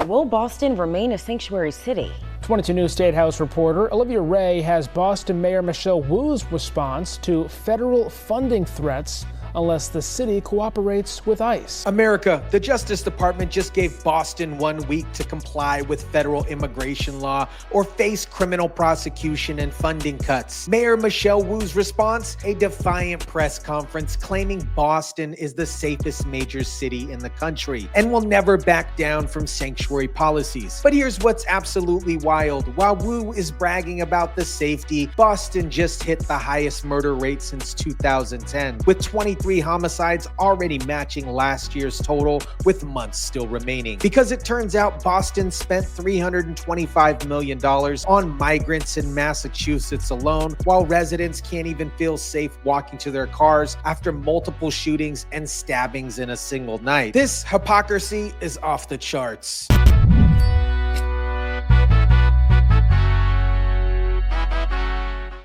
Will Boston remain a sanctuary city? 22 News State House reporter Olivia Ray has Boston Mayor Michelle Wu's response to federal funding threats unless the city cooperates with ICE. America, the Justice Department just gave Boston 1 week to comply with federal immigration law or face criminal prosecution and funding cuts. Mayor Michelle Wu's response? A defiant press conference claiming Boston is the safest major city in the country and will never back down from sanctuary policies. But here's what's absolutely wild. While Wu is bragging about the safety, Boston just hit the highest murder rate since 2010, with 23 homicides already matching last year's total, with months still remaining. Because it turns out Boston spent $325 million on migrants in Massachusetts alone, while residents can't even feel safe walking to their cars after multiple shootings and stabbings in a single night. This hypocrisy is off the charts.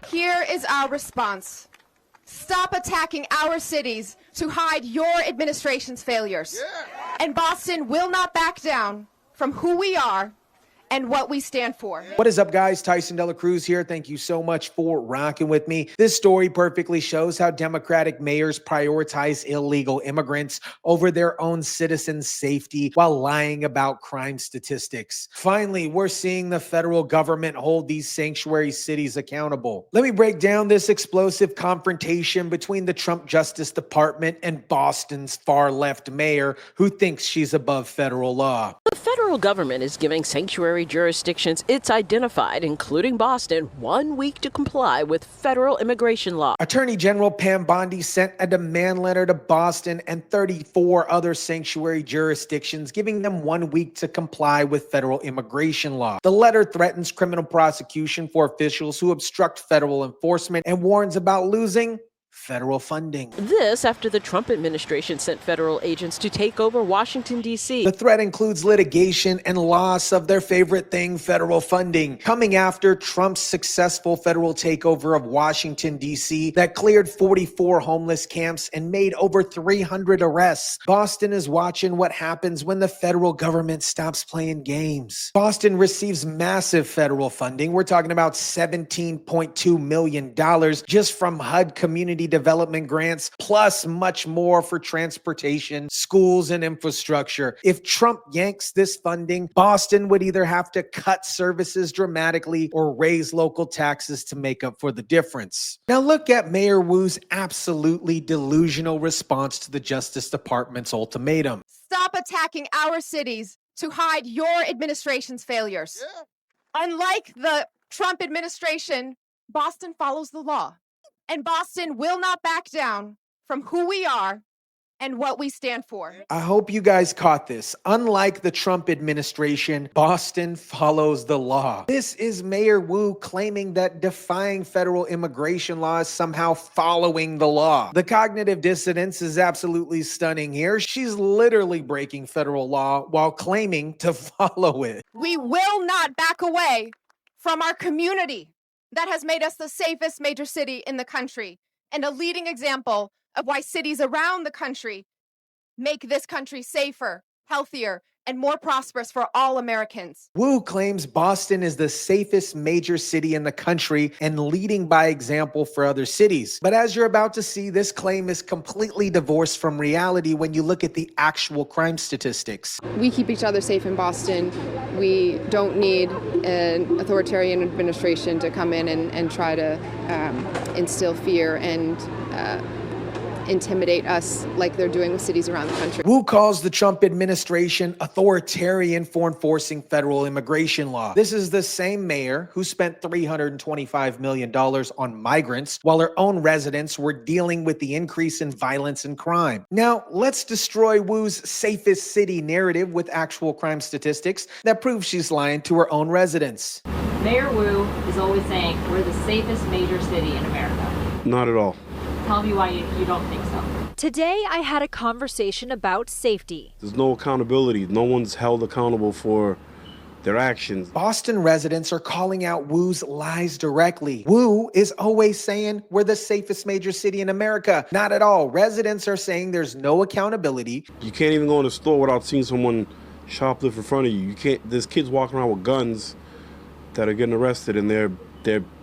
Here is our response. Stop attacking our cities to hide your administration's failures. And Boston will not back down from who we are and what we stand for. What is up, guys? Tyson Dela Cruz here. Thank you so much for rocking with me. This story perfectly shows how Democratic mayors prioritize illegal immigrants over their own citizens' safety while lying about crime statistics. Finally, we're seeing the federal government hold these sanctuary cities accountable. Let me break down this explosive confrontation between the Trump Justice Department and Boston's far-left mayor who thinks she's above federal law. The federal government is giving sanctuary jurisdictions it's identified, including Boston, 1 week to comply with federal immigration law. Attorney General Pam Bondi sent a demand letter to Boston and 34 other sanctuary jurisdictions, giving them 1 week to comply with federal immigration law. The letter threatens criminal prosecution for officials who obstruct federal enforcement and warns about losing federal funding. This after the Trump administration sent federal agents to take over Washington, D.C. The threat includes litigation and loss of their favorite thing, federal funding, coming after Trump's successful federal takeover of Washington, D.C. that cleared 44 homeless camps and made over 300 arrests. Boston is watching what happens when the federal government stops playing games. Boston receives massive federal funding. We're talking about $17.2 million just from HUD community development grants, plus much more for transportation, schools, and infrastructure. If Trump yanks this funding, Boston would either have to cut services dramatically or raise local taxes to make up for the difference. Now look at Mayor Wu's absolutely delusional response to the Justice Department's ultimatum. Stop attacking our cities to hide your administration's failures. Unlike the Trump administration, Boston follows the law. And Boston will not back down from who we are and what we stand for. I hope you guys caught this. Unlike the Trump administration, Boston follows the law. This is Mayor Wu claiming that defying federal immigration law is somehow following the law. The cognitive dissonance is absolutely stunning here. She's literally breaking federal law while claiming to follow it. We will not back away from our community that has made us the safest major city in the country and a leading example of why cities around the country make this country safer, healthier, and more prosperous for all Americans. Wu claims Boston is the safest major city in the country and leading by example for other cities. But as you're about to see, this claim is completely divorced from reality when you look at the actual crime statistics. We keep each other safe in Boston. We don't need an authoritarian administration to come in and try to instill fear and intimidate us like they're doing with cities around the country. Wu calls the Trump administration authoritarian for enforcing federal immigration law. This is the same mayor who spent $325 million on migrants while her own residents were dealing with the increase in violence and crime. Now, let's destroy Wu's safest city narrative with actual crime statistics that prove she's lying to her own residents. Mayor Wu is always saying we're the safest major city in America. Not at all. Tell me why you don't think so. Today, I had a conversation about safety. There's no accountability. No one's held accountable for their actions. Boston residents are calling out Wu's lies directly. Wu is always saying we're the safest major city in America. Not at all. Residents are saying there's no accountability. You can't even go in the store without seeing someone shoplift in front of you. You can't. There's kids walking around with guns that are getting arrested, and they're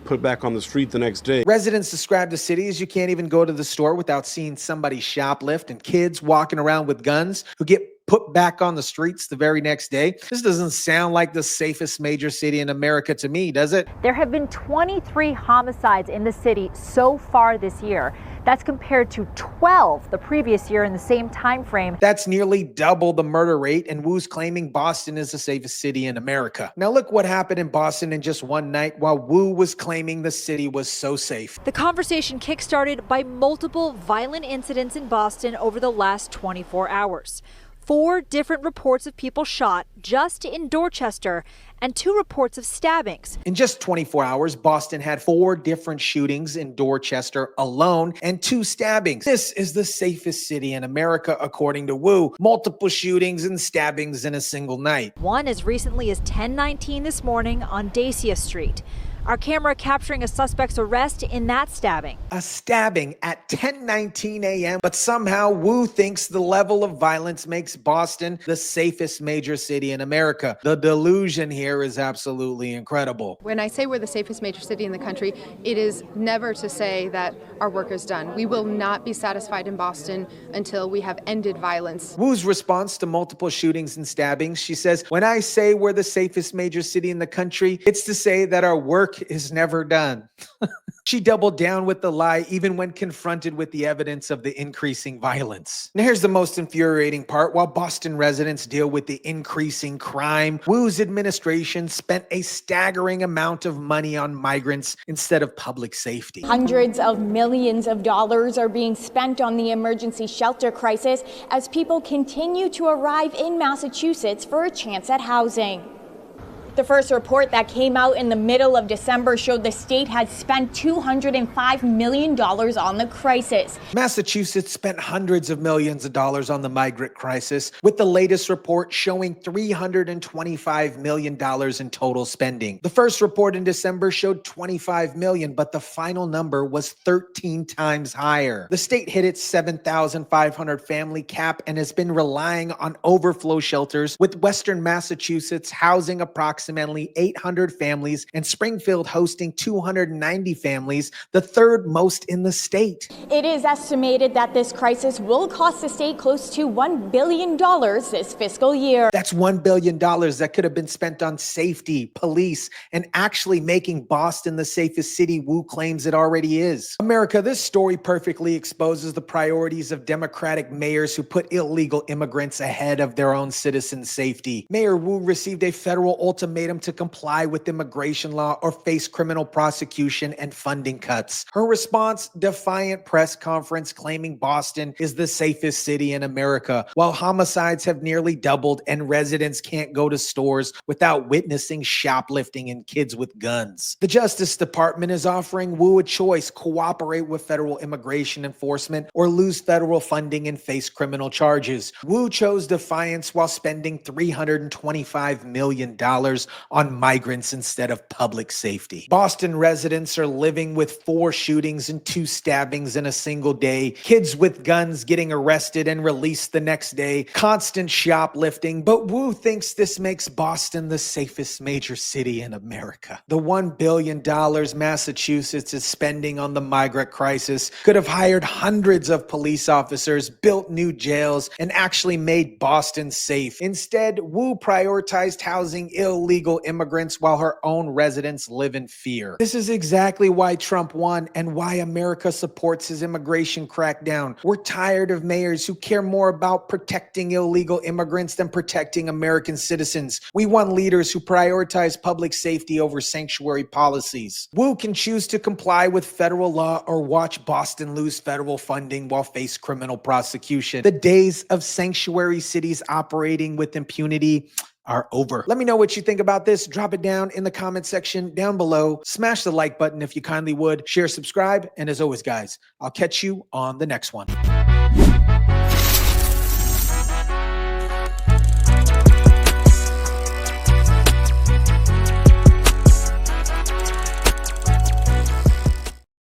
put back on the street the next day. Residents describe the city as you can't even go to the store without seeing somebody shoplift, and kids walking around with guns who get put back on the streets the very next day. This doesn't sound like the safest major city in America to me, does it? There have been 23 homicides in the city so far this year. That's compared to 12 the previous year in the same time frame. That's nearly double the murder rate, and Wu's claiming Boston is the safest city in America. Now look what happened in Boston in just one night while Wu was claiming the city was so safe. The conversation kickstarted by multiple violent incidents in Boston over the last 24 hours. 4 different reports of people shot just in Dorchester and 2 reports of stabbings. In just 24 hours, Boston had 4 different shootings in Dorchester alone and 2 stabbings. This is the safest city in America, according to Wu. Multiple shootings and stabbings in a single night. One as recently as 10:19 this morning on Dacia Street. Our camera capturing a suspect's arrest in that stabbing. A stabbing at 10:19 a.m. But somehow Wu thinks the level of violence makes Boston the safest major city in America. The delusion here is absolutely incredible. When I say we're the safest major city in the country, it is never to say that our work is done. We will not be satisfied in Boston until we have ended violence. Wu's response to multiple shootings and stabbings, she says, when I say we're the safest major city in the country, it's to say that our work is never done. She doubled down with the lie even when confronted with the evidence of the increasing violence. Now here's the most infuriating part. While Boston residents deal with the increasing crime, Wu's administration spent a staggering amount of money on migrants instead of public safety. Hundreds of millions of dollars are being spent on the emergency shelter crisis as people continue to arrive in Massachusetts for a chance at housing. The first report that came out in the middle of December showed the state had spent $205 million on the crisis. Massachusetts spent hundreds of millions of dollars on the migrant crisis, with the latest report showing $325 million in total spending. The first report in December showed $25 million, but the final number was 13 times higher. The state hit its 7,500 family cap and has been relying on overflow shelters, with Western Massachusetts housing approximately 800 families and Springfield hosting 290 families, the third most in the state. It is estimated that this crisis will cost the state close to $1 billion this fiscal year. That's $1 billion that could have been spent on safety, police, and actually making Boston the safest city Wu claims it already is. America, this story perfectly exposes the priorities of Democratic mayors who put illegal immigrants ahead of their own citizens' safety. Mayor Wu received a federal ultimatum to comply with immigration law or face criminal prosecution and funding cuts. Her response, defiant press conference claiming Boston is the safest city in America, while homicides have nearly doubled and residents can't go to stores without witnessing shoplifting and kids with guns. The Justice Department is offering Wu a choice: cooperate with federal immigration enforcement or lose federal funding and face criminal charges. Wu chose defiance while spending $325 million on migrants instead of public safety. Boston residents are living with 4 shootings and 2 stabbings in a single day, kids with guns getting arrested and released the next day, constant shoplifting, but Wu thinks this makes Boston the safest major city in America. The $1 billion Massachusetts is spending on the migrant crisis could have hired hundreds of police officers, built new jails, and actually made Boston safe. Instead, Wu prioritized housing illegal immigrants while her own residents live in fear. This is exactly why Trump won and why America supports his immigration crackdown. We're tired of mayors who care more about protecting illegal immigrants than protecting American citizens. We want leaders who prioritize public safety over sanctuary policies. Wu can choose to comply with federal law or watch Boston lose federal funding while face criminal prosecution. The days of sanctuary cities operating with impunity are over. Let me know what you think about this. Drop it down in the comment section down below. Smash the like button if you kindly would. Share, subscribe, and as always, guys, I'll catch you on the next one.